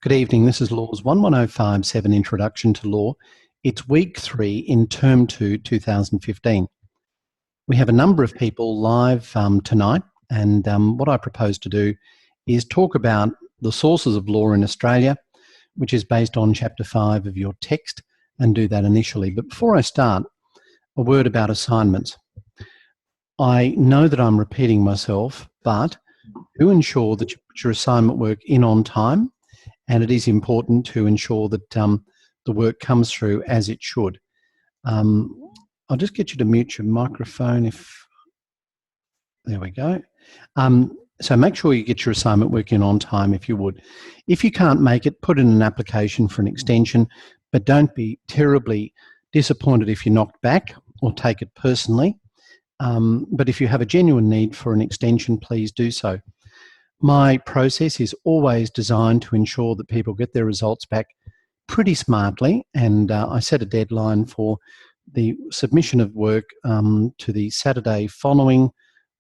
Good evening. This is Laws 11057 Introduction to Law. It's week 3 in term 2, 2015. We have a number of people live tonight, and what I propose to do is talk about the sources of law in Australia, which is based on Chapter 5 of your text, and do that initially. But before I start, a word about assignments. I know that I'm repeating myself, but do ensure that you put your assignment work in on time. And it is important to ensure that the work comes through as it should. I'll just get you to mute your microphone there we go. So make sure you get your assignment work in on time if you would. If you can't make it, put in an application for an extension, but don't be terribly disappointed if you're knocked back or take it personally. But if you have a genuine need for an extension, please do so. My process is always designed to ensure that people get their results back pretty smartly, and I set a deadline for the submission of work to the Saturday following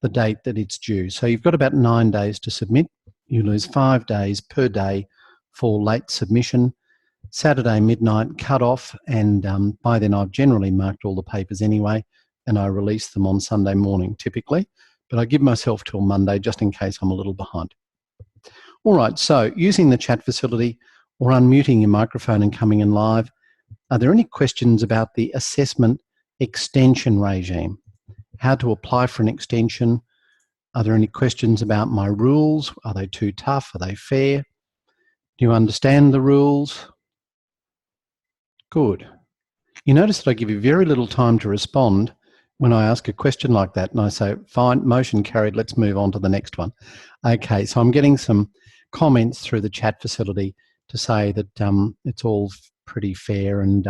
the date that it's due. So you've got about 9 days to submit. You lose 5 days per day for late submission. Saturday midnight cut off, and by then I've generally marked all the papers anyway, and I release them on Sunday morning typically. But I give myself till Monday just in case I'm a little behind. All right, so using the chat facility or unmuting your microphone and coming in live, are there any questions about the assessment extension regime? How to apply for an extension? Are there any questions about my rules? Are they too tough? Are they fair? Do you understand the rules? Good. You notice that I give you very little time to respond when I ask a question like that, and I say, fine, motion carried, let's move on to the next one. Okay, so I'm getting some comments through the chat facility to say that it's all pretty fair and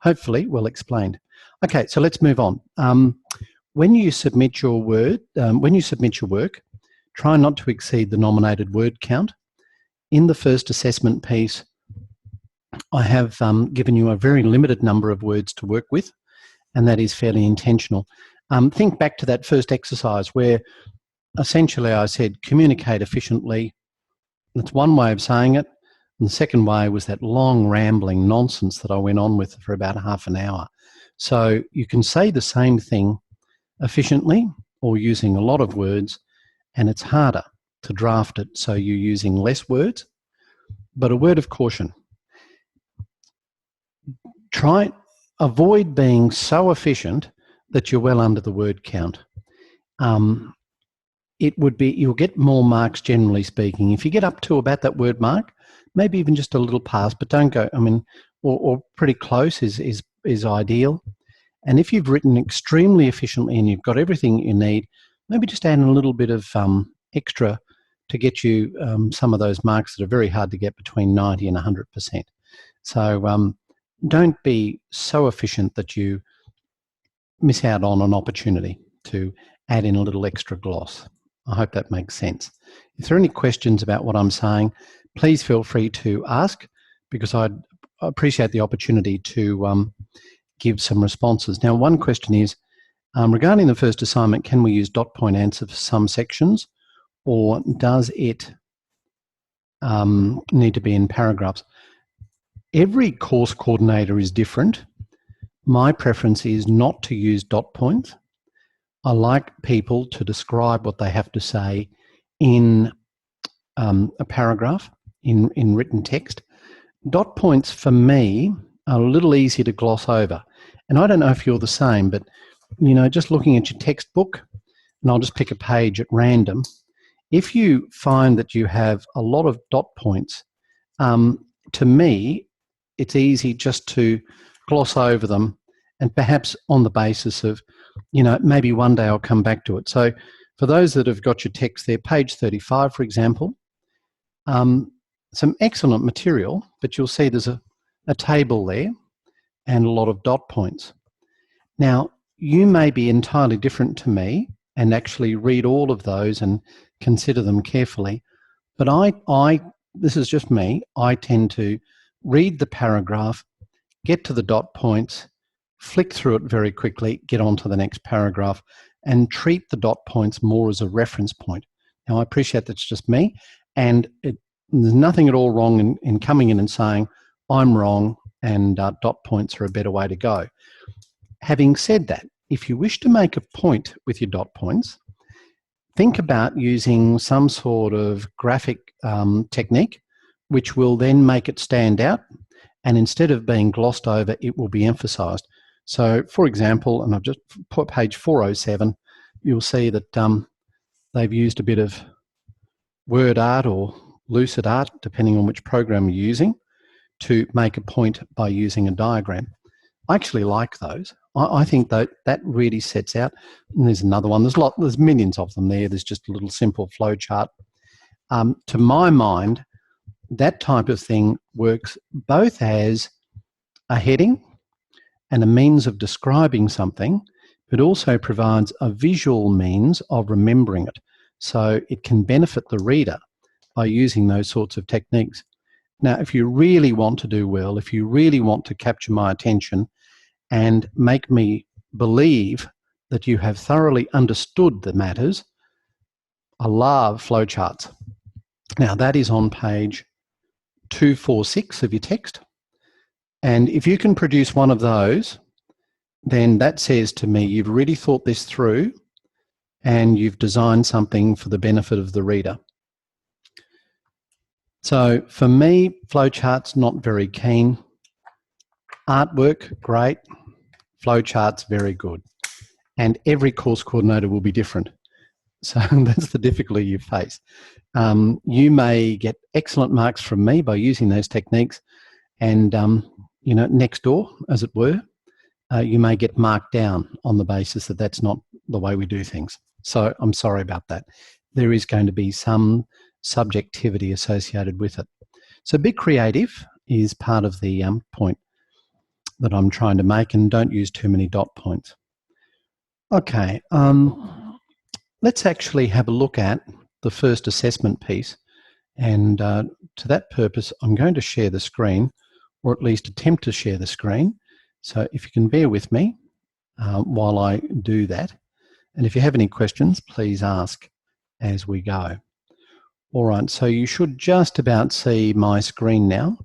hopefully well explained. Okay, so let's move on. When you submit your work, try not to exceed the nominated word count. In the first assessment piece, I have given you a very limited number of words to work with, and that is fairly intentional. Think back to that first exercise where essentially I said communicate efficiently. That's one way of saying it. And the second way was that long rambling nonsense that I went on with for about half an hour. So you can say the same thing efficiently or using a lot of words, and it's harder to draft it so you're using less words. But a word of caution. Avoid being so efficient that you're well under the word count. You'll get more marks generally speaking. If you get up to about that word mark, maybe even just a little past, but don't go, or pretty close is ideal. And if you've written extremely efficiently and you've got everything you need, maybe just add in a little bit of extra to get you some of those marks that are very hard to get between 90 and 100%. So don't be so efficient that you miss out on an opportunity to add in a little extra gloss. I hope that makes sense. If there are any questions about what I'm saying, please feel free to ask, because I'd appreciate the opportunity to give some responses. Now, one question is, regarding the first assignment, can we use dot point answer for some sections, or does it need to be in paragraphs? Every course coordinator is different. My preference is not to use dot points. I like people to describe what they have to say in a paragraph, in written text. Dot points for me are a little easier to gloss over. And I don't know if you're the same, but just looking at your textbook, and I'll just pick a page at random, if you find that you have a lot of dot points, to me, it's easy just to gloss over them, and perhaps on the basis of, maybe one day I'll come back to it. So for those that have got your text there, page 35, for example, some excellent material, but you'll see there's a table there and a lot of dot points. Now, you may be entirely different to me and actually read all of those and consider them carefully, but this is just me, I tend to read the paragraph, get to the dot points, flick through it very quickly, get on to the next paragraph, and treat the dot points more as a reference point. Now, I appreciate that's just me, and there's nothing at all wrong in coming in and saying, I'm wrong and dot points are a better way to go. Having said that, if you wish to make a point with your dot points, think about using some sort of graphic technique which will then make it stand out, and instead of being glossed over, it will be emphasized. So, for example, and I've just put page 407, you'll see that they've used a bit of word art or lucid art, depending on which program you're using, to make a point by using a diagram. I actually like those. I think that really sets out. And there's another one. There's millions of them there. There's just a little simple flow chart. To my mind, that type of thing works both as a heading and a means of describing something, but also provides a visual means of remembering it. So it can benefit the reader by using those sorts of techniques. Now, if you really want to do well, if you really want to capture my attention and make me believe that you have thoroughly understood the matters, I love flowcharts. Now, that is on page 246 of your text. And if you can produce one of those, then that says to me you've really thought this through and you've designed something for the benefit of the reader. So for me, flowcharts, not very keen. Artwork, great. Flowcharts, very good. And every course coordinator will be different. So that's the difficulty you face. You may get excellent marks from me by using those techniques, and next door, as it were, you may get marked down on the basis that that's not the way we do things. So I'm sorry about that. There is going to be some subjectivity associated with it. So be creative is part of the point that I'm trying to make, and don't use too many dot points. Okay, let's actually have a look at the first assessment piece, and to that purpose I'm going to share the screen, or at least attempt to share the screen. So if you can bear with me while I do that, and if you have any questions, please ask as we go. All right, so you should just about see my screen now,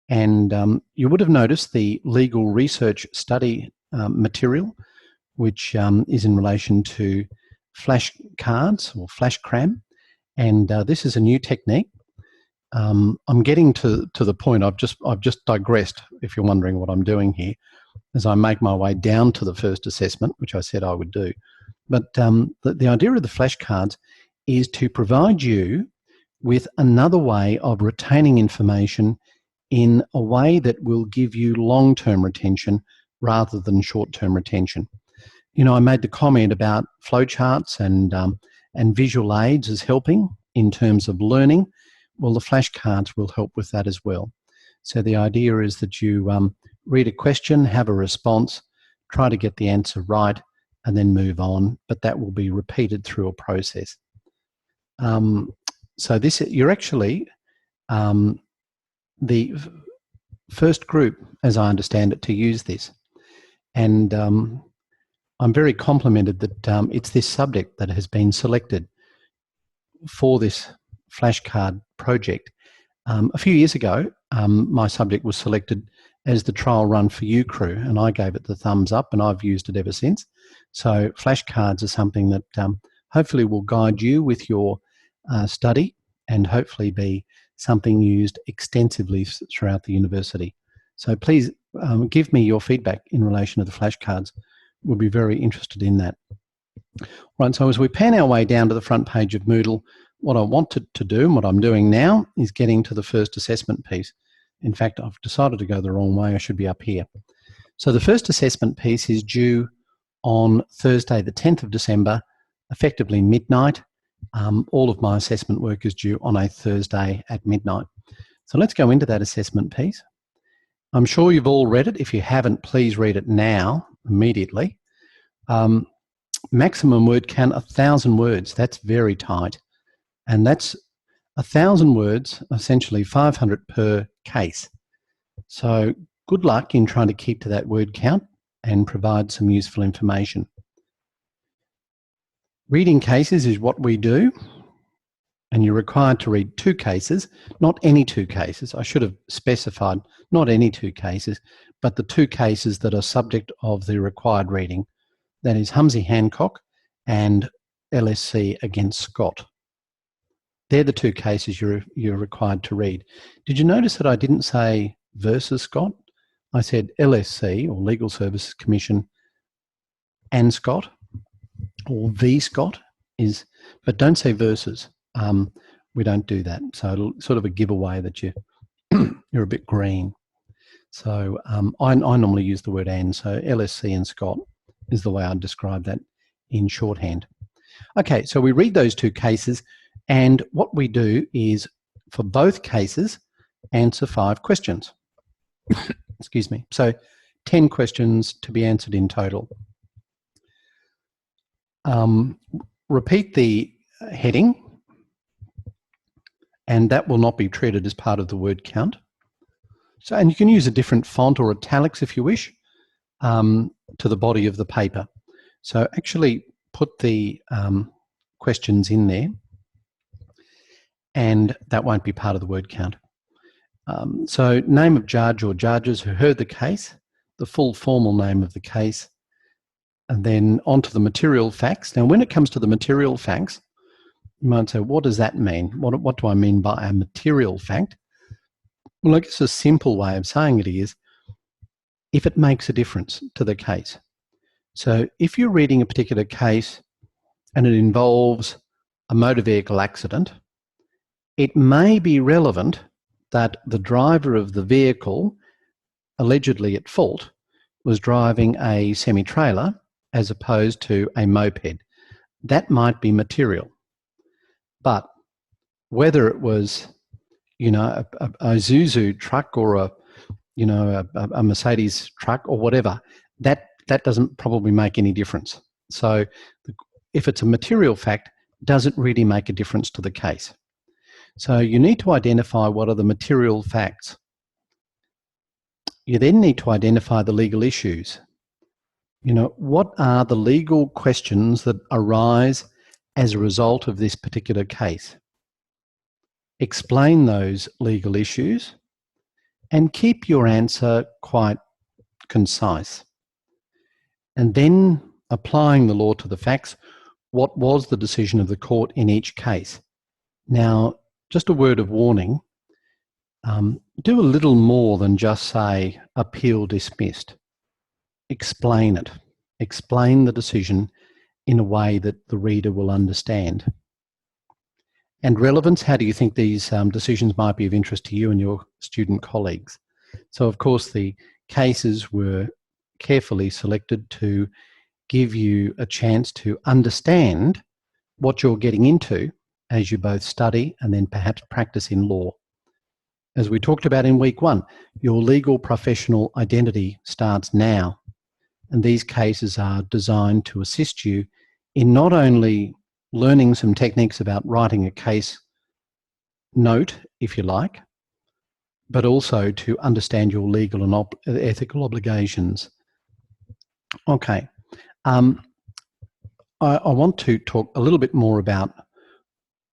and you would have noticed the legal research study material, which is in relation to flashcards or flash cram, and this is a new technique. I'm getting to the point. I've just digressed, if you're wondering what I'm doing here, as I make my way down to the first assessment, which I said I would do. But the idea of the flashcards is to provide you with another way of retaining information in a way that will give you long-term retention rather than short-term retention. You know, I made the comment about flowcharts and visual aids as helping in terms of learning. Well, the flashcards will help with that as well. So the idea is that you read a question, have a response, try to get the answer right, and then move on. But that will be repeated through a process. So you're actually the first group, as I understand it, to use this. And I'm very complimented that it's this subject that has been selected for this flashcard project. A few years ago, my subject was selected as the trial run for you crew, and I gave it the thumbs up, and I've used it ever since. So flashcards are something that hopefully will guide you with your study, and hopefully be something used extensively throughout the university. So please give me your feedback in relation to the flashcards. We'll be very interested in that. Right, so as we pan our way down to the front page of Moodle, what I wanted to do and what I'm doing now is getting to the first assessment piece. In fact, I've decided to go the wrong way. I should be up here. So the first assessment piece is due on Thursday, the 10th of December, effectively midnight. All of my assessment work is due on a Thursday at midnight. So let's go into that assessment piece. I'm sure you've all read it. If you haven't, please read it now, immediately. Maximum word count, 1,000 words. That's very tight. And that's 1,000 words, essentially 500 per case. So good luck in trying to keep to that word count and provide some useful information. Reading cases is what we do. and you're required to read two cases, not any two cases. I should have specified not any two cases, but the two cases that are subject of the required reading. That is Humsey Hancock and LSC against Scott. They're the two cases you're required to read. Did you notice that I didn't say versus Scott? I said LSC, or Legal Services Commission, and Scott, or v Scott, but don't say versus. We don't do that. So it'll sort of a giveaway that you're a bit green. So I normally use the word and, so LSC and Scott is the way I'd describe that in shorthand. Okay, so we read those two cases, and what we do is, for both cases, answer 5 questions. Excuse me. So 10 questions to be answered in total. Repeat the heading, and that will not be treated as part of the word count. So, and you can use a different font or italics if you wish to the body of the paper. So actually put the questions in there, and that won't be part of the word count. So name of judge or judges who heard the case, the full formal name of the case, and then onto the material facts. Now, when it comes to the material facts, you might say, what does that mean? What do I mean by a material fact? Well, I guess a simple way of saying it is if it makes a difference to the case. So if you're reading a particular case and it involves a motor vehicle accident, it may be relevant that the driver of the vehicle allegedly at fault was driving a semi-trailer as opposed to a moped. That might be material. But whether it was, you know, a Isuzu truck or a Mercedes truck or whatever, that doesn't probably make any difference. So if it's a material fact, doesn't really make a difference to the case. So you need to identify what are the material facts. You then need to identify the legal issues. You know, what are the legal questions that arise as a result of this particular case? Explain those legal issues and keep your answer quite concise. And then applying the law to the facts, what was the decision of the court in each case? Now, just a word of warning, do a little more than just say appeal dismissed. Explain it. Explain the decision in a way that the reader will understand. And relevance, how do you think these decisions might be of interest to you and your student colleagues? So, of course, the cases were carefully selected to give you a chance to understand what you're getting into as you both study and then perhaps practice in law. As we talked about in week 1, your legal professional identity starts now. And these cases are designed to assist you in not only learning some techniques about writing a case note, if you like, but also to understand your legal and ethical obligations. Okay. I want to talk a little bit more about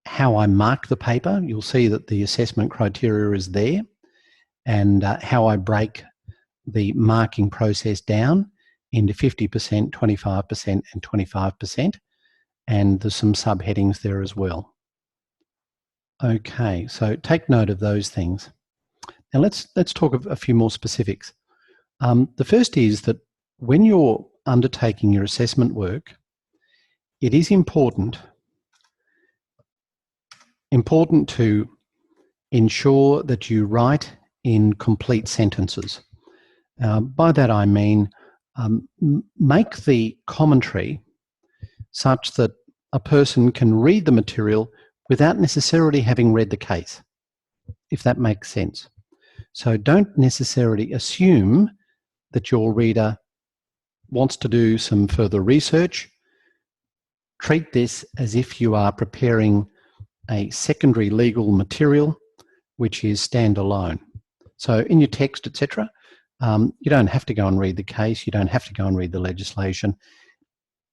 how I mark the paper. You'll see that the assessment criteria is there, and how I break the marking process down into 50%, 25% and 25%, and there's some subheadings there as well. Okay, so take note of those things. Now let's talk a few more specifics. The first is that when you're undertaking your assessment work, it is important to ensure that you write in complete sentences. By that I mean make the commentary such that a person can read the material without necessarily having read the case, if that makes sense. So don't necessarily assume that your reader wants to do some further research. Treat this as if you are preparing a secondary legal material which is standalone. So in your text, etc., you don't have to go and read the case, you don't have to go and read the legislation.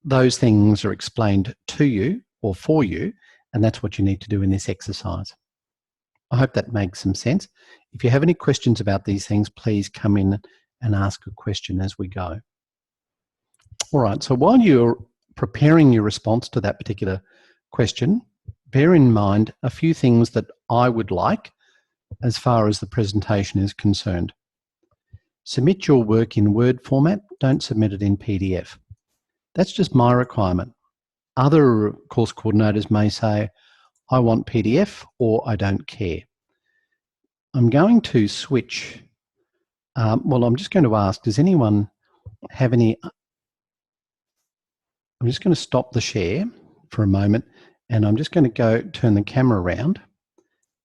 Those things are explained to you or for you And that's what you need to do in this exercise. I hope that makes some sense. If you have any questions about these things, please come in and ask a question as we go. All right, so while you're preparing your response to that particular question, bear in mind a few things that I would like as far as the presentation is concerned. Submit your work in Word format, don't submit it in PDF. That's just my requirement. Other course coordinators may say, I want PDF or I don't care. I'm going to switch, well, I'm just going to ask, does anyone have any, I'm just going to stop the share for a moment and I'm just going to go turn the camera around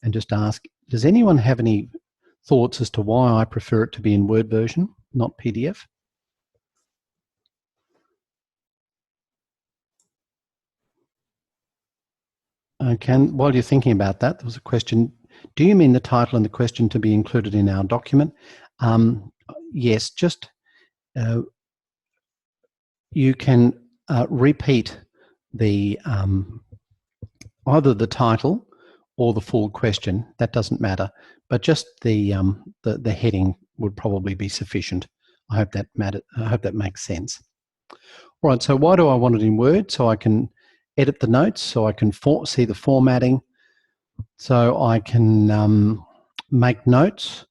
and just ask, does anyone have any thoughts as to why I prefer it to be in Word version, not PDF? Okay, and while you're thinking about that, there was a question, do you mean the title and the question to be included in our document? Yes, just you can repeat the either the title or the full question. That doesn't matter, but just the heading would probably be sufficient. I hope that makes sense. All right. So why do I want it in Word? So I can edit the notes, so I can see the formatting, so I can make notes.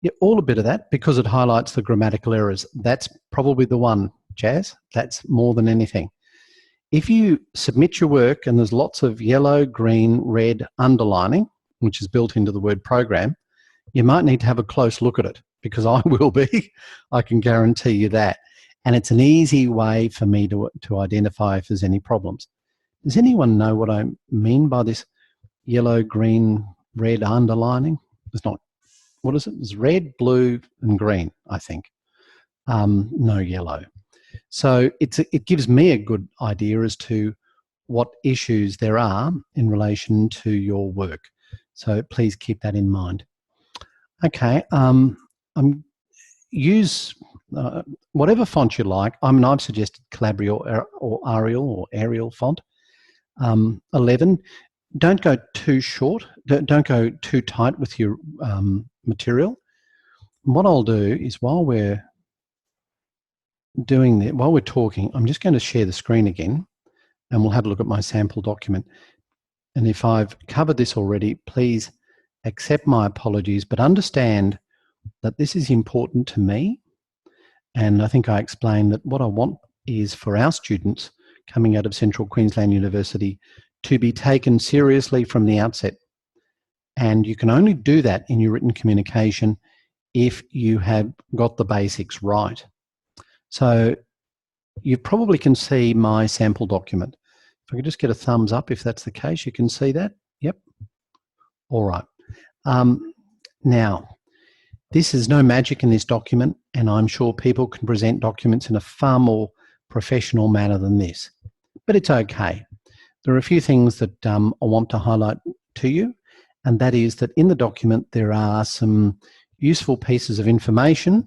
Yeah, all a bit of that because it highlights the grammatical errors. That's probably the one, Jazz. That's more than anything. If you submit your work and there's lots of yellow, green, red underlining, which is built into the Word program, you might need to have a close look at it because I will be. I can guarantee you that. And it's an easy way for me to identify if there's any problems. Does anyone know what I mean by this yellow, green, red underlining? It's not. What is it? It's red, blue, and green, I think. No yellow. So it gives me a good idea as to what issues there are in relation to your work. So please keep that in mind. Okay, use whatever font you like. I've suggested Calabria or Arial font. 11. Don't go too short. Don't go too tight with your material. And what I'll do is while we're talking, I'm just going to share the screen again and we'll have a look at my sample document. And if I've covered this already, please accept my apologies, but understand that this is important to me. And I think I explained that what I want is for our students coming out of Central Queensland University to be taken seriously from the outset. And you can only do that in your written communication if you have got the basics right. So you probably can see my sample document. If I could just get a thumbs up if that's the case, you can see that. Yep. All right. Now, this is no magic in this document, and I'm sure people can present documents in a far more professional manner than this, but it's okay. There are a few things that I want to highlight to you, and that is that in the document there are some useful pieces of information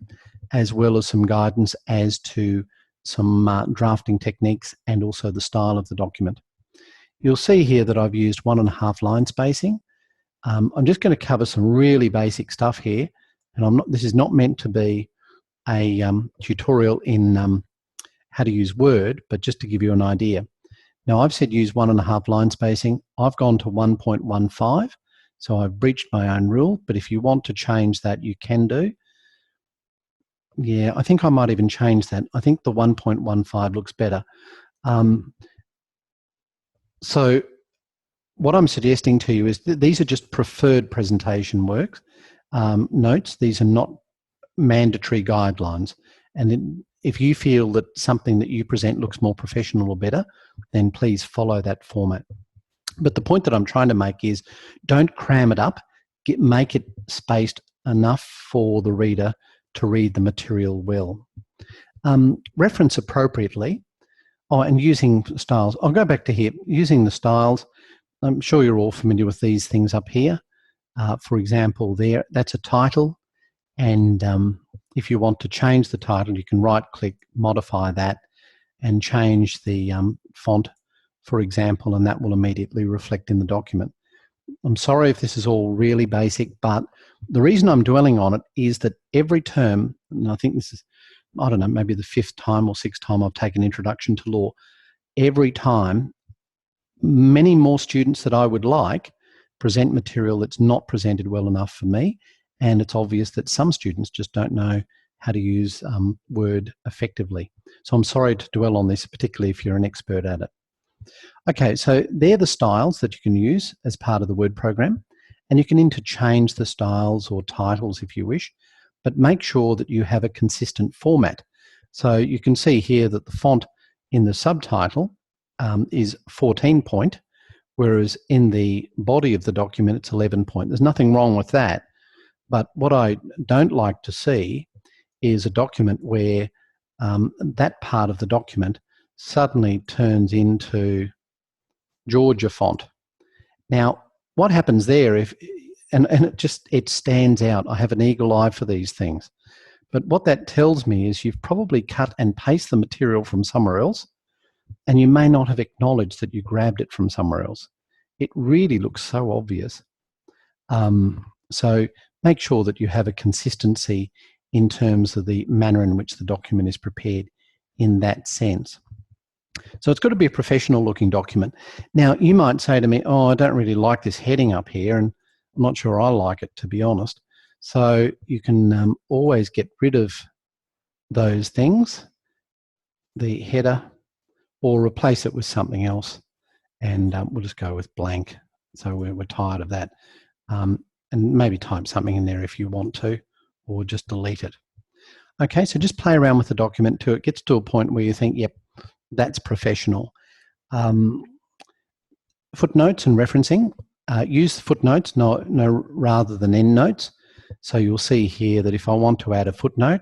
as well as some guidance as to some drafting techniques and also the style of the document. You'll see here that I've used 1.5 line spacing. I'm just going to cover some really basic stuff here, and this is not meant to be a tutorial in how to use Word, but just to give you an idea. Now I've said use 1.5 line spacing. I've gone to 1.15, so I've breached my own rule, but if you want to change that, you can do. Yeah, I think I might even change that. I think the 1.15 looks better. So what I'm suggesting to you is that these are just preferred presentation works, notes. These are not mandatory guidelines. And if you feel that something that you present looks more professional or better, then please follow that format. But the point that I'm trying to make is don't cram it up. Make it spaced enough for the reader to read the material well. Reference appropriately. Oh, and using styles. I'll go back to here. Using the styles. I'm sure you're all familiar with these things up here. For example, that's a title. And if you want to change the title, you can right-click, modify that, and change the font for example, and that will immediately reflect in the document. I'm sorry if this is all really basic, but the reason I'm dwelling on it is that every term, and I think this is, I don't know, maybe the 5th time or 6th time I've taken Introduction to Law, every time many more students that I would like present material that's not presented well enough for me, and it's obvious that some students just don't know how to use Word effectively. So I'm sorry to dwell on this, particularly if you're an expert at it. Okay, so they're the styles that you can use as part of the Word program, and you can interchange the styles or titles if you wish, but make sure that you have a consistent format. So you can see here that the font in the subtitle is 14 point, whereas in the body of the document it's 11 point. There's nothing wrong with that, but what I don't like to see is a document where that part of the document suddenly turns into Georgia font. Now, what happens there and it stands out. I have an eagle eye for these things. But what that tells me is you've probably cut and pasted the material from somewhere else, and you may not have acknowledged that you grabbed it from somewhere else. It really looks so obvious. So make sure that you have a consistency in terms of the manner in which the document is prepared in that sense. So it's got to be a professional looking document. Now, you might say to me, oh, I don't really like this heading up here, and I'm not sure I like it, to be honest. So you can always get rid of those things, the header, or replace it with something else. And we'll just go with blank. So we're tired of that. And maybe type something in there if you want to, or just delete it. Okay, so just play around with the document till it gets to a point where you think, yep, that's professional. Footnotes and referencing. Use footnotes no rather than endnotes. So you'll see here that if I want to add a footnote,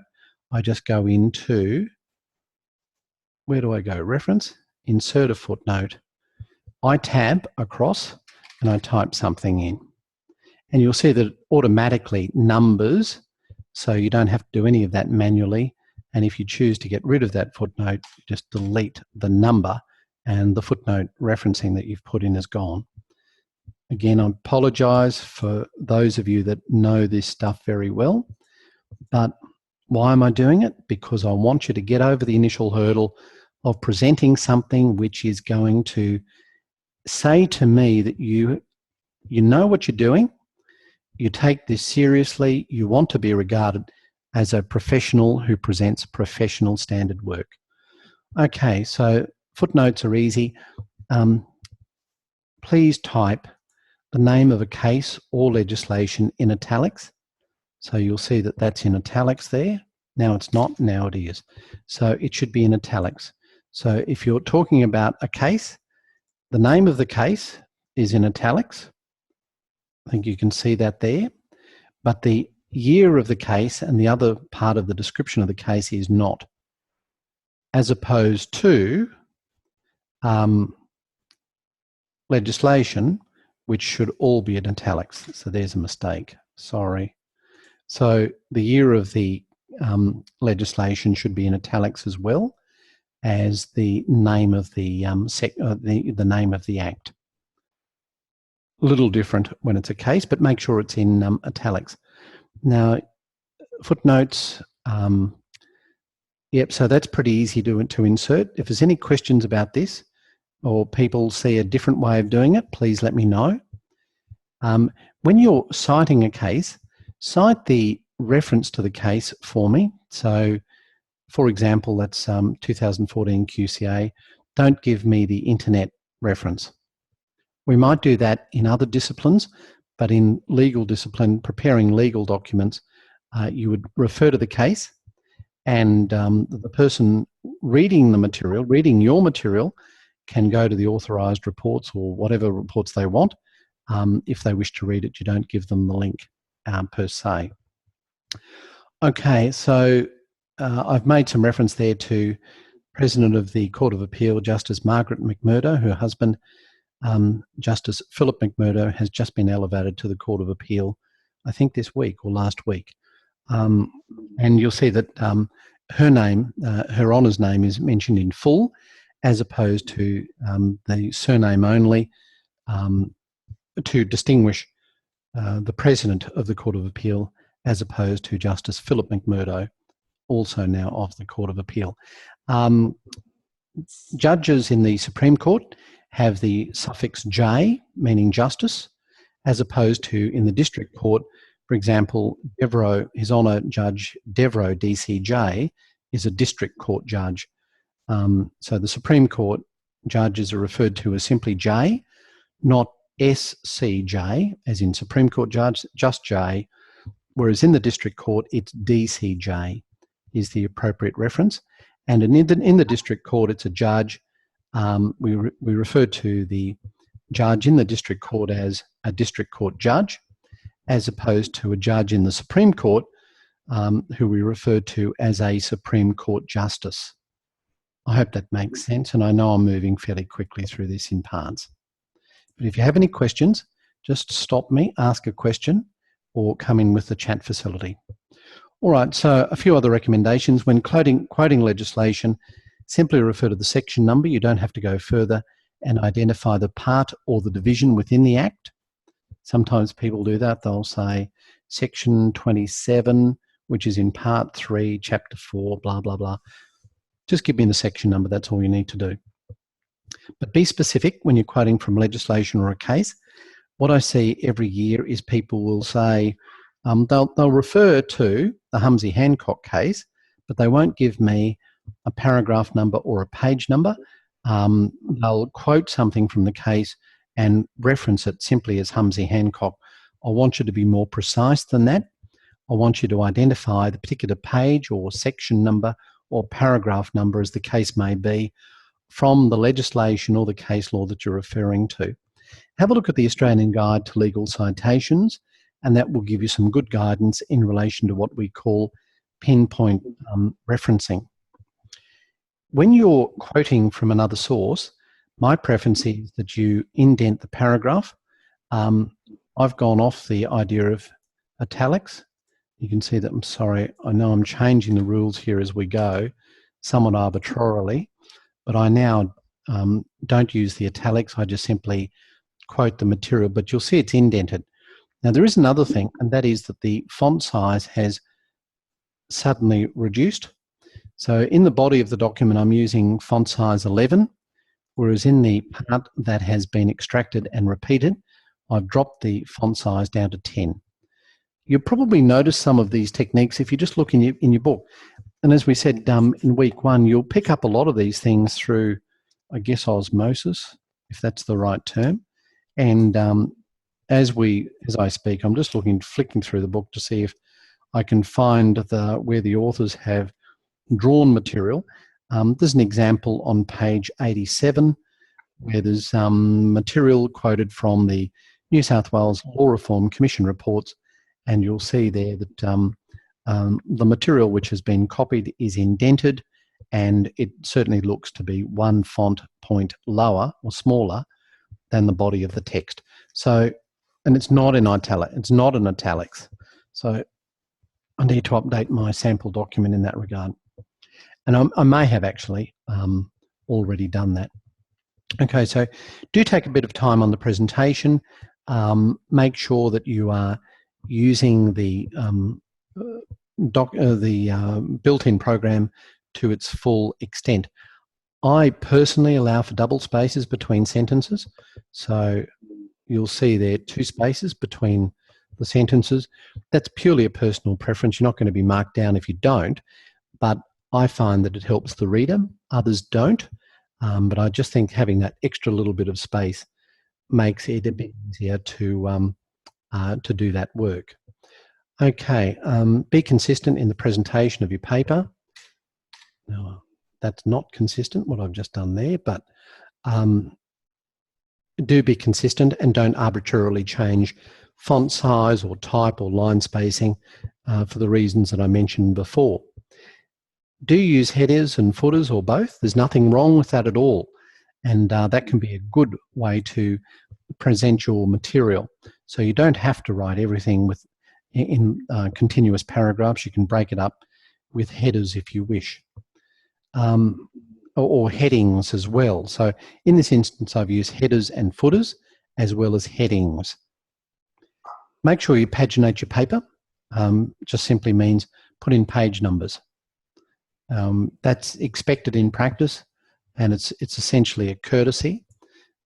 I just go into, where do I go? Reference, insert a footnote. I tab across and I type something in. And you'll see that it automatically numbers, so you don't have to do any of that manually. And if you choose to get rid of that footnote, just delete the number and the footnote referencing that you've put in is gone. Again, I apologize for those of you that know this stuff very well, but why am I doing it? Because I want you to get over the initial hurdle of presenting something which is going to say to me that you know what you're doing, you take this seriously, you want to be regarded as a professional who presents professional standard work. Okay, so footnotes are easy. Please type the name of a case or legislation in italics. So you'll see that that's in italics there. Now it's not, now it is. So it should be in italics. So if you're talking about a case, the name of the case is in italics. I think you can see that there. But the year of the case and the other part of the description of the case is not. As opposed to legislation, which should all be in italics. So there's a mistake, sorry. So the year of the legislation should be in italics as well as the name of the name of the act. A little different when it's a case, but make sure it's in italics. Now, footnotes, yep, so that's pretty easy to insert. If there's any questions about this or people see a different way of doing it, please let me know. When you're citing a case, cite the reference to the case for me. So, for example, that's 2014 QCA. Don't give me the internet reference. We might do that in other disciplines, but in legal discipline, preparing legal documents, you would refer to the case, and the person reading the material, reading your material, can go to the authorised reports or whatever reports they want. If they wish to read it, you don't give them the link per se. Okay, so I've made some reference there to President of the Court of Appeal, Justice Margaret McMurdo. Her husband, Justice Philip McMurdo, has just been elevated to the Court of Appeal, I think this week or last week. And you'll see that her name, her Honour's name, is mentioned in full, as opposed to the surname only, to distinguish the President of the Court of Appeal as opposed to Justice Philip McMurdo, also now of the Court of Appeal. Judges in the Supreme Court have the suffix J, meaning justice, as opposed to in the District Court, for example, His Honour Judge Devereux DCJ is a District Court judge. So the Supreme Court judges are referred to as simply J, not SCJ, as in Supreme Court judge, just J, whereas in the District Court, it's DCJ is the appropriate reference. And in the District Court, it's a judge. We refer to the judge in the District Court as a District Court judge, as opposed to a judge in the Supreme Court, who we refer to as a Supreme Court justice. I hope that makes sense, and I know I'm moving fairly quickly through this in parts. But if you have any questions, just stop me, ask a question, or come in with the chat facility. All right, so a few other recommendations. When quoting legislation, simply refer to the section number. You don't have to go further, and identify the part or the division within the Act. Sometimes people do that. They'll say Section 27, which is in Part 3, Chapter 4, blah, blah, blah. Just give me the section number. That's all you need to do. But be specific when you're quoting from legislation or a case. What I see every year is people will say, they'll refer to the Humsey Hancock case, but they won't give me a paragraph number or a page number. They'll quote something from the case and reference it simply as Humsey Hancock. I want you to be more precise than that. I want you to identify the particular page or section number or paragraph number, as the case may be, from the legislation or the case law that you're referring to. Have a look at the Australian Guide to Legal Citations, and that will give you some good guidance in relation to what we call pinpoint referencing. When you're quoting from another source, my preference is that you indent the paragraph. I've gone off the idea of italics. You can see that, I'm sorry, I know I'm changing the rules here as we go, somewhat arbitrarily, but I now don't use the italics. I just simply quote the material, but you'll see it's indented. Now, there is another thing, and that is that the font size has suddenly reduced. So in the body of the document, I'm using font size 11, whereas in the part that has been extracted and repeated, I've dropped the font size down to 10. You'll probably notice some of these techniques if you just look in your book. And as we said in week 1, you'll pick up a lot of these things through, I guess, osmosis, if that's the right term. And as I speak, I'm just flicking through the book to see if I can find where the authors have drawn material. There's an example on page 87 where there's material quoted from the New South Wales Law Reform Commission reports, and you'll see there that the material which has been copied is indented, and it certainly looks to be one font point lower or smaller than the body of the text. So, and it's not in italics. So I need to update my sample document in that regard. And I may have actually already done that. Okay, so do take a bit of time on the presentation. Make sure that you are using the built-in program to its full extent. I personally allow for double spaces between sentences. So you'll see there 2 spaces between the sentences. That's purely a personal preference. You're not going to be marked down if you don't, but I find that it helps the reader. Others don't, but I just think having that extra little bit of space makes it a bit easier to do that work. Okay, be consistent in the presentation of your paper. Now, that's not consistent, what I've just done there, but do be consistent and don't arbitrarily change font size or type or line spacing for the reasons that I mentioned before. Do use headers and footers or both. There's nothing wrong with that at all. And that can be a good way to present your material. So you don't have to write everything in continuous paragraphs. You can break it up with headers if you wish. or headings as well. So in this instance, I've used headers and footers as well as headings. Make sure you paginate your paper. Just simply means put in page numbers. That's expected in practice, and it's essentially a courtesy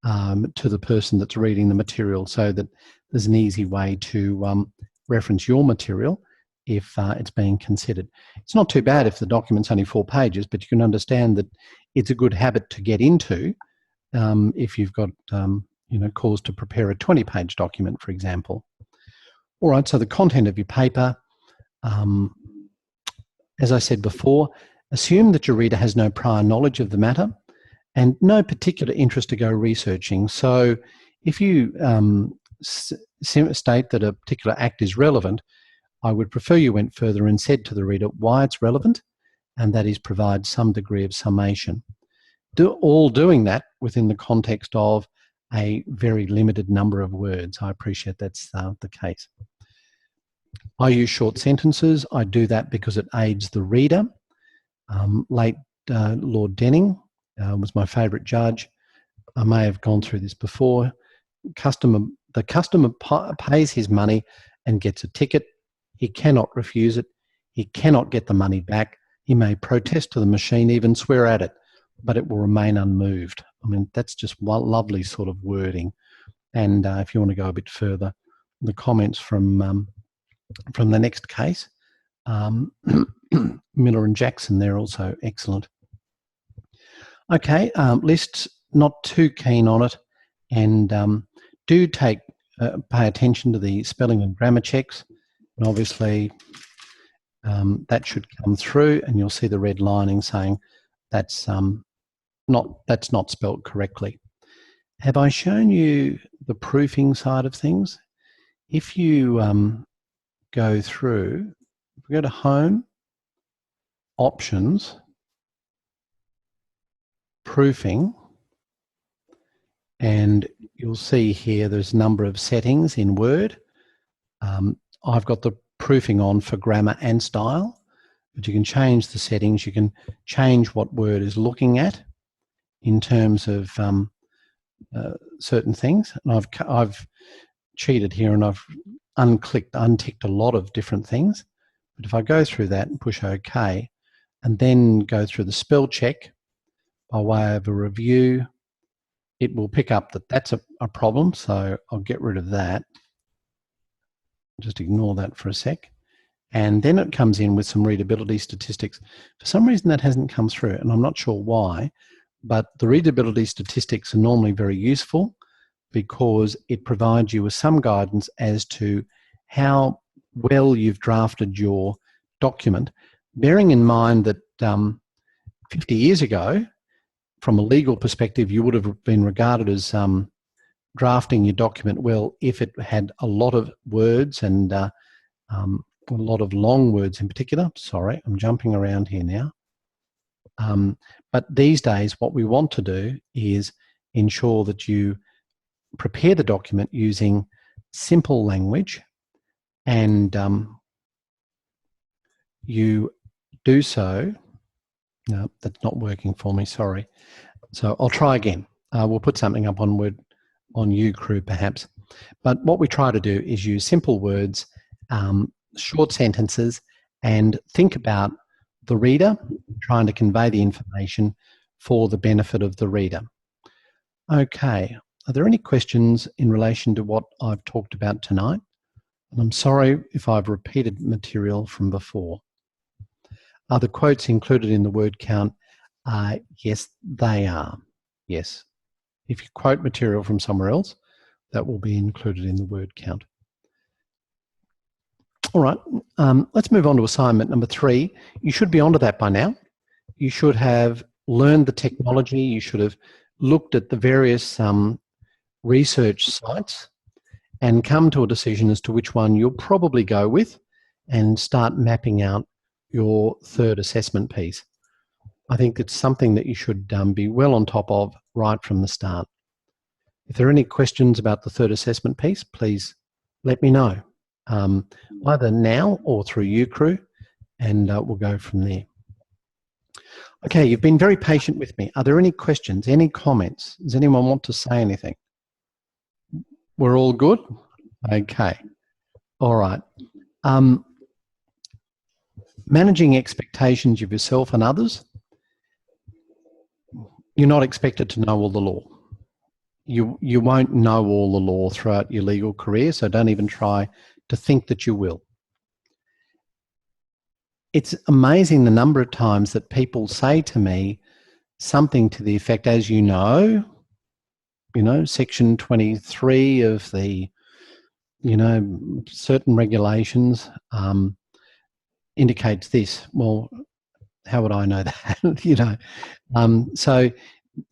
to the person that's reading the material, so that there's an easy way to reference your material if it's being considered. It's not too bad if the document's only 4 pages, but you can understand that it's a good habit to get into if you've got cause to prepare a 20-page document, for example. All right, so the content of your paper, as I said before, assume that your reader has no prior knowledge of the matter and no particular interest to go researching. So if you state that a particular act is relevant, I would prefer you went further and said to the reader why it's relevant, and that is provide some degree of summation. All doing that within the context of a very limited number of words. I appreciate that's the case. I use short sentences. I do that because it aids the reader. Late Lord Denning was my favourite judge. I may have gone through this before. The customer pays his money and gets a ticket. He cannot refuse it. He cannot get the money back. He may protest to the machine, even swear at it, but it will remain unmoved. I mean, that's just one lovely sort of wording. And if you want to go a bit further, the comments from the next case, Miller and Jackson, they're also excellent. Okay, lists, not too keen on it, and do pay attention to the spelling and grammar checks. And obviously, that should come through, and you'll see the red lining saying that's not spelt correctly. Have I shown you the proofing side of things? If you go through, if we go to Home, Options, Proofing, and you'll see here there's a number of settings in Word. I've got the proofing on for grammar and style, but you can change the settings. You can change what Word is looking at in terms of certain things. And I've cheated here and I've unticked a lot of different things. But if I go through that and push OK, and then go through the spell check by way of a review, it will pick up that that's a problem. So I'll get rid of that. Just ignore that for a sec. And then it comes in with some readability statistics. For some reason that hasn't come through, and I'm not sure why, but the readability statistics are normally very useful because it provides you with some guidance as to how well you've drafted your document, bearing in mind that 50 years ago, from a legal perspective, you would have been regarded as drafting your document well if it had a lot of words and a lot of long words in particular. Sorry, I'm jumping around here now. But these days, what we want to do is ensure that you prepare the document using simple language, and you do so. No, that's not working for me, sorry. So I'll try again. We'll put something up on Ucrew perhaps. But what we try to do is use simple words, short sentences, and think about the reader, trying to convey the information for the benefit of the reader. Okay, are there any questions in relation to what I've talked about tonight? And I'm sorry if I've repeated material from before. Are the quotes included in the word count? Yes, they are. Yes. If you quote material from somewhere else, that will be included in the word count. All right, let's move on to assignment number 3. You should be onto that by now. You should have learned the technology. You should have looked at the various research sites and come to a decision as to which one you'll probably go with and start mapping out your third assessment piece. I think it's something that you should be well on top of right from the start. If there are any questions about the third assessment piece, please let me know, either now or through Ucrew, and we'll go from there. Okay, you've been very patient with me. Are there any questions, any comments? Does anyone want to say anything? We're all good? Okay. All right. Managing expectations of yourself and others. You're not expected to know all the law. You won't know all the law throughout your legal career, so don't even try to think that you will. It's amazing the number of times that people say to me something to the effect, as you know, Section 23 of the, certain regulations indicates this. Well, how would I know that?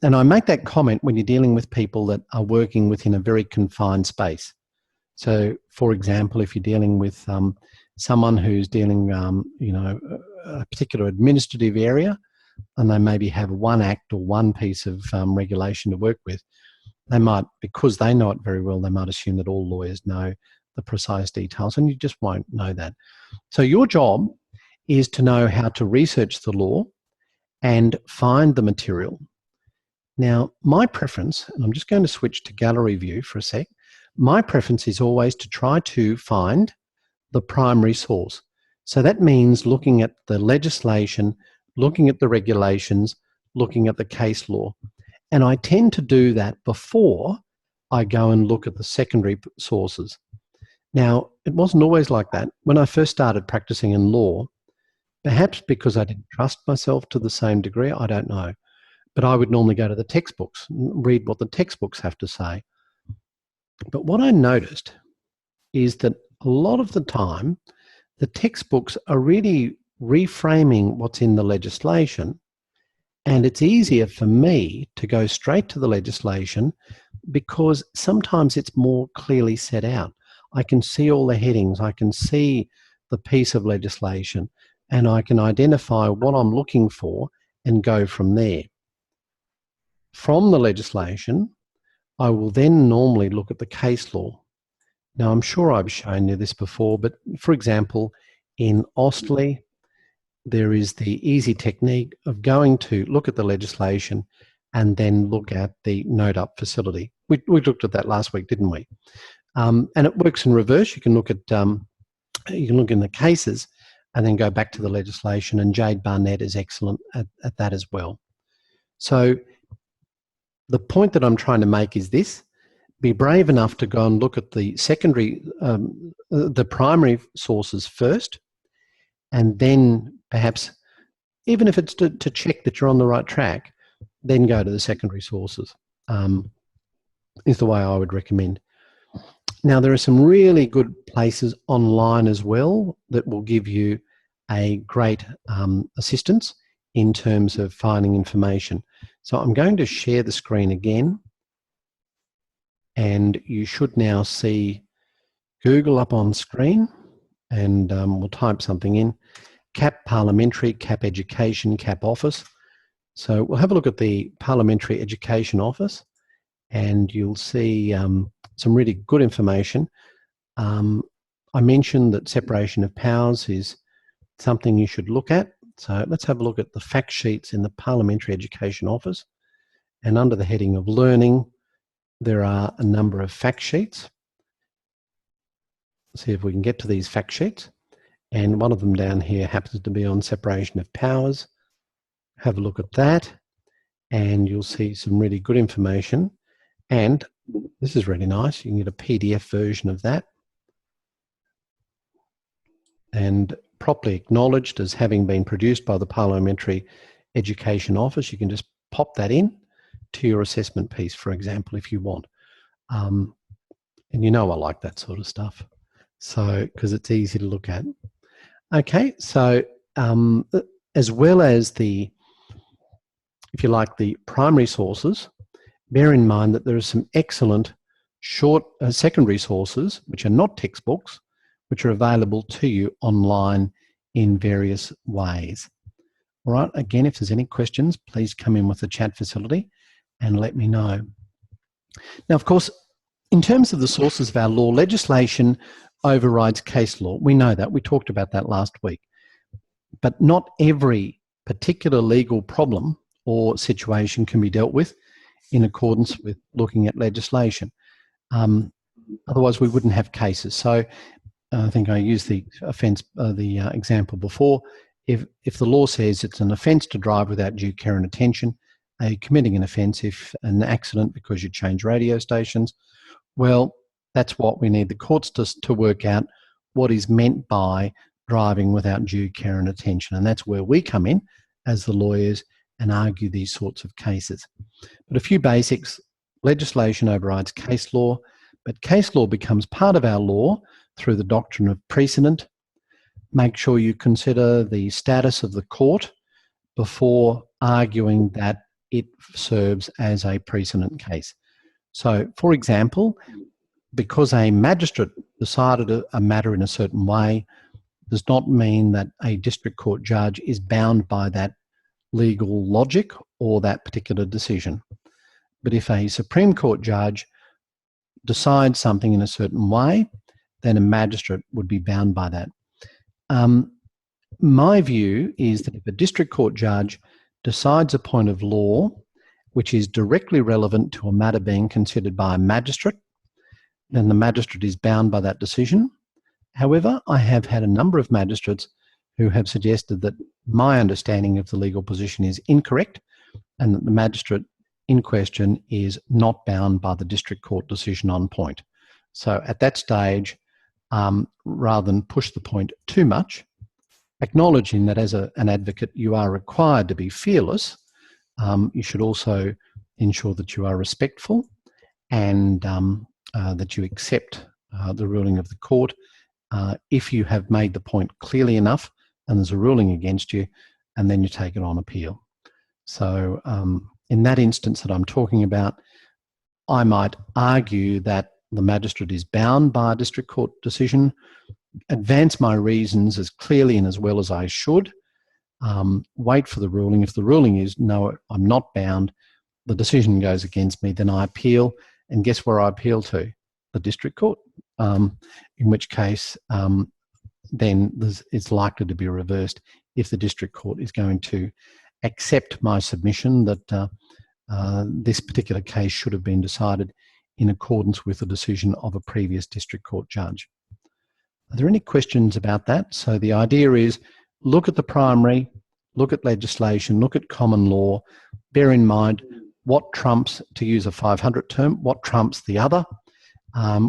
And I make that comment when you're dealing with people that are working within a very confined space. So, for example, if you're dealing with someone who's dealing, a particular administrative area, and they maybe have one act or one piece of regulation to work with, they might, because they know it very well, they might assume that all lawyers know the precise details, and you just won't know that. So your job is to know how to research the law and find the material. Now, my preference, and I'm just going to switch to gallery view for a sec, my preference is always to try to find the primary source. So that means looking at the legislation, looking at the regulations, looking at the case law. And I tend to do that before I go and look at the secondary sources. Now, it wasn't always like that. When I first started practicing in law, perhaps because I didn't trust myself to the same degree, I don't know. But I would normally go to the textbooks, read what the textbooks have to say. But what I noticed is that a lot of the time, the textbooks are really reframing what's in the legislation, and it's easier for me to go straight to the legislation because sometimes it's more clearly set out. I can see all the headings, I can see the piece of legislation, and I can identify what I'm looking for and go from there. From the legislation, I will then normally look at the case law. Now, I'm sure I've shown you this before, but for example, in Ostley, there is the easy technique of going to look at the legislation and then look at the note-up facility. We looked at that last week, didn't we? And it works in reverse. You can look at you can look in the cases and then go back to the legislation, and Jade Barnett is excellent at that as well. So the point that I'm trying to make is this: be brave enough to go and look at the secondary, the primary sources first, and then perhaps, even if it's to check that you're on the right track, then go to the secondary sources, is the way I would recommend. Now, there are some really good places online as well that will give you a great assistance in terms of finding information. So I'm going to share the screen again, and you should now see Google up on screen, and we'll type something in: CAP Parliamentary, CAP Education, CAP Office. So we'll have a look at the Parliamentary Education Office, and you'll see some really good information. I mentioned that separation of powers is something you should look at. So let's have a look at the fact sheets in the Parliamentary Education Office. And under the heading of learning, there are a number of fact sheets. See if we can get to these fact sheets. And one of them down here happens to be on separation of powers. Have a look at that, and you'll see some really good information. And this is really nice. You can get a PDF version of that, and properly acknowledged as having been produced by the Parliamentary Education Office. You can just pop that in to your assessment piece, for example, if you want. And you know I like that sort of stuff, so because it's easy to look at. Okay, so as well as the, if you like, the primary sources, bear in mind that there are some excellent short secondary sources, which are not textbooks, which are available to you online in various ways. All right, again, if there's any questions, please come in with the chat facility and let me know. Now, of course, in terms of the sources of our law, legislation overrides case law. We know that. We talked about that last week. But not every particular legal problem or situation can be dealt with in accordance with looking at legislation. Otherwise, we wouldn't have cases. So I think I used the example before. If the law says it's an offence to drive without due care and attention, are you committing an offence if an accident because you change radio stations? Well, that's what we need the courts to work out what is meant by driving without due care and attention. And that's where we come in as the lawyers and argue these sorts of cases. But a few basics: legislation overrides case law, but case law becomes part of our law through the doctrine of precedent. Make sure you consider the status of the court before arguing that it serves as a precedent case. So, for example, because a magistrate decided a matter in a certain way does not mean that a district court judge is bound by that legal logic or that particular decision. But if a Supreme Court judge decides something in a certain way, then a magistrate would be bound by that. My view is that if a district court judge decides a point of law which is directly relevant to a matter being considered by a magistrate, then the magistrate is bound by that decision. However, I have had a number of magistrates who have suggested that my understanding of the legal position is incorrect and that the magistrate in question is not bound by the district court decision on point. So at that stage, rather than push the point too much, acknowledging that as an advocate you are required to be fearless, you should also ensure that you are respectful and that you accept the ruling of the court. If you have made the point clearly enough and there's a ruling against you, and then you take it on appeal. So in that instance that I'm talking about, I might argue that the magistrate is bound by a district court decision, advance my reasons as clearly and as well as I should, wait for the ruling. If the ruling is, no, I'm not bound, the decision goes against me, then I appeal. And guess where I appeal to? The district court, in which case then it's likely to be reversed if the district court is going to accept my submission that this particular case should have been decided in accordance with the decision of a previous district court judge. Are there any questions about that? So the idea is, look at the primary, look at legislation, look at common law, bear in mind what trumps, to use a 500 term, what trumps the other,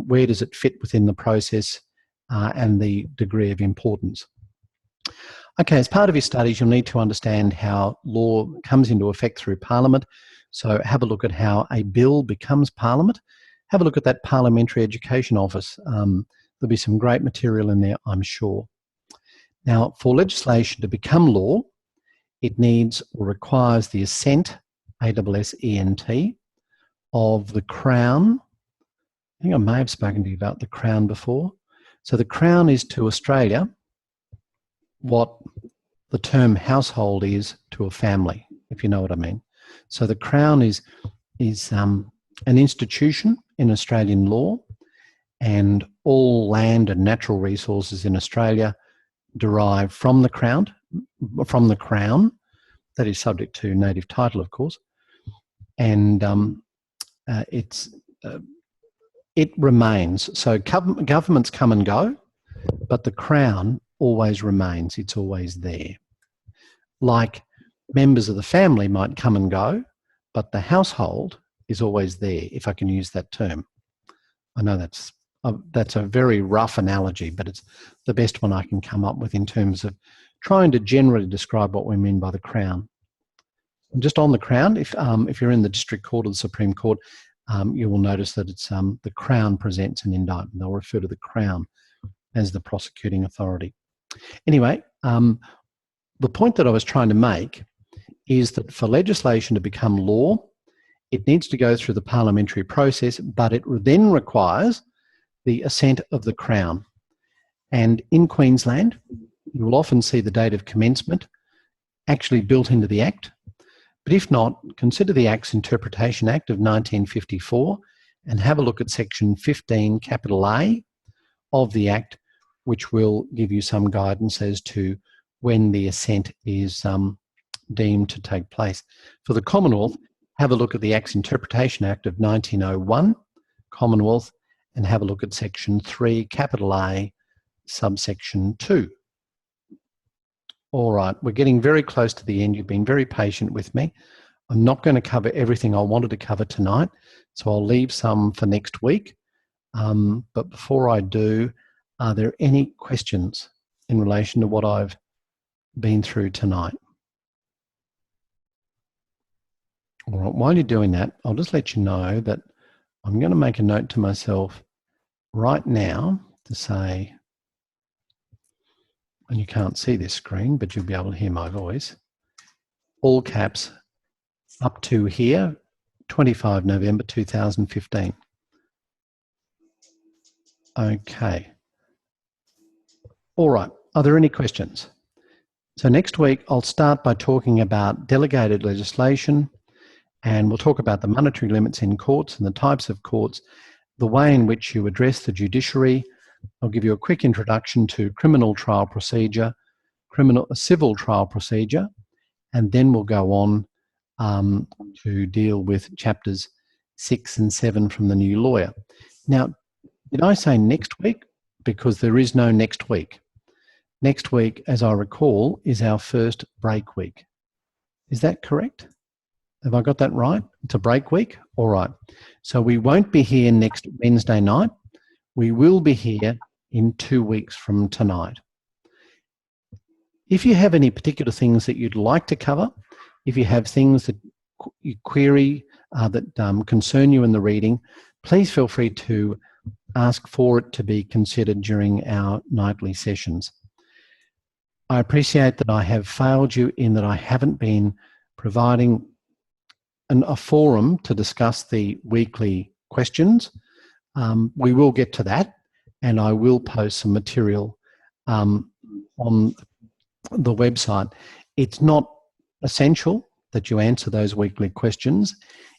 where does it fit within the process, and the degree of importance. Okay, as part of your studies, you'll need to understand how law comes into effect through Parliament. So have a look at how a bill becomes Parliament. Have a look at that Parliamentary Education Office. There'll be some great material in there, I'm sure. Now, for legislation to become law, it needs or requires the assent, ASSENT, of the Crown. I think I may have spoken to you about the Crown before. So the Crown is to Australia what the term household is to a family, if you know what I mean. So the Crown is an institution in Australian law, and all land and natural resources in Australia derive from the Crown, that is subject to native title, of course, and it remains. So governments come and go, but the Crown always remains. It's always there. Like members of the family might come and go, but the household is always there, if I can use that term. I know that's a very rough analogy, but it's the best one I can come up with in terms of trying to generally describe what we mean by the Crown. And just on the Crown, if you're in the District Court or the Supreme Court, you will notice that it's the Crown presents an indictment. They'll refer to the Crown as the prosecuting authority. Anyway, the point that I was trying to make is that for legislation to become law, it needs to go through the parliamentary process, but it then requires the assent of the Crown. And in Queensland, you will often see the date of commencement actually built into the Act. But if not, consider the Act's Interpretation Act of 1954 and have a look at section 15, capital A of the Act, which will give you some guidance as to when the assent is deemed to take place. For the Commonwealth, have a look at the Acts Interpretation Act of 1901, Commonwealth, and have a look at Section 3, capital A, subsection 2. All right, we're getting very close to the end. You've been very patient with me. I'm not going to cover everything I wanted to cover tonight, so I'll leave some for next week. But before I do, are there any questions in relation to what I've been through tonight? All right, while you're doing that, I'll just let you know that I'm going to make a note to myself right now to say, and you can't see this screen, but you'll be able to hear my voice, all caps up to here, 25 November 2015. Okay. All right, are there any questions? So next week, I'll start by talking about delegated legislation, and we'll talk about the monetary limits in courts and the types of courts, the way in which you address the judiciary. I'll give you a quick introduction to criminal trial procedure, civil trial procedure, and then we'll go on to deal with chapters 6 and 7 from the new lawyer. Now, did I say next week? Because there is no next week. Next week, as I recall, is our first break week. Is that correct? Have I got that right? It's a break week? All right. So we won't be here next Wednesday night. We will be here in 2 weeks from tonight. If you have any particular things that you'd like to cover, if you have things that you query that concern you in the reading, please feel free to ask for it to be considered during our nightly sessions. I appreciate that I have failed you in that I haven't been providing a forum to discuss the weekly questions. We will get to that, and I will post some material on the website. It's not essential that you answer those weekly questions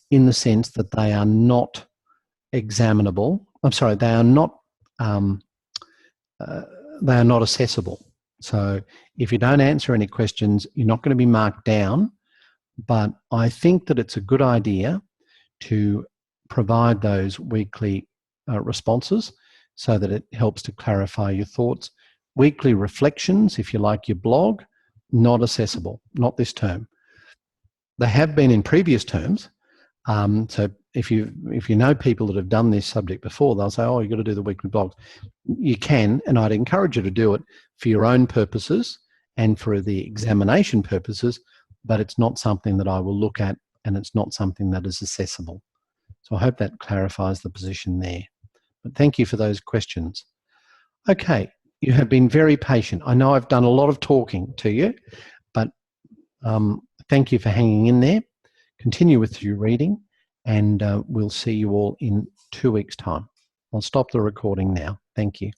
in the sense that they are not examinable. I'm sorry, they are not accessible. So if you don't answer any questions, you're not going to be marked down. But I think that it's a good idea to provide those weekly responses so that it helps to clarify your thoughts. Weekly reflections, if you like your blog, not accessible, not this term. They have been in previous terms. So if you know people that have done this subject before, they'll say, oh, you've got to do the weekly blogs. You can, and I'd encourage you to do it for your own purposes and for the examination purposes, but it's not something that I will look at, and it's not something that is accessible. So I hope that clarifies the position there. But thank you for those questions. Okay, you have been very patient. I know I've done a lot of talking to you, but thank you for hanging in there. Continue with your reading, and we'll see you all in 2 weeks' time. I'll stop the recording now. Thank you.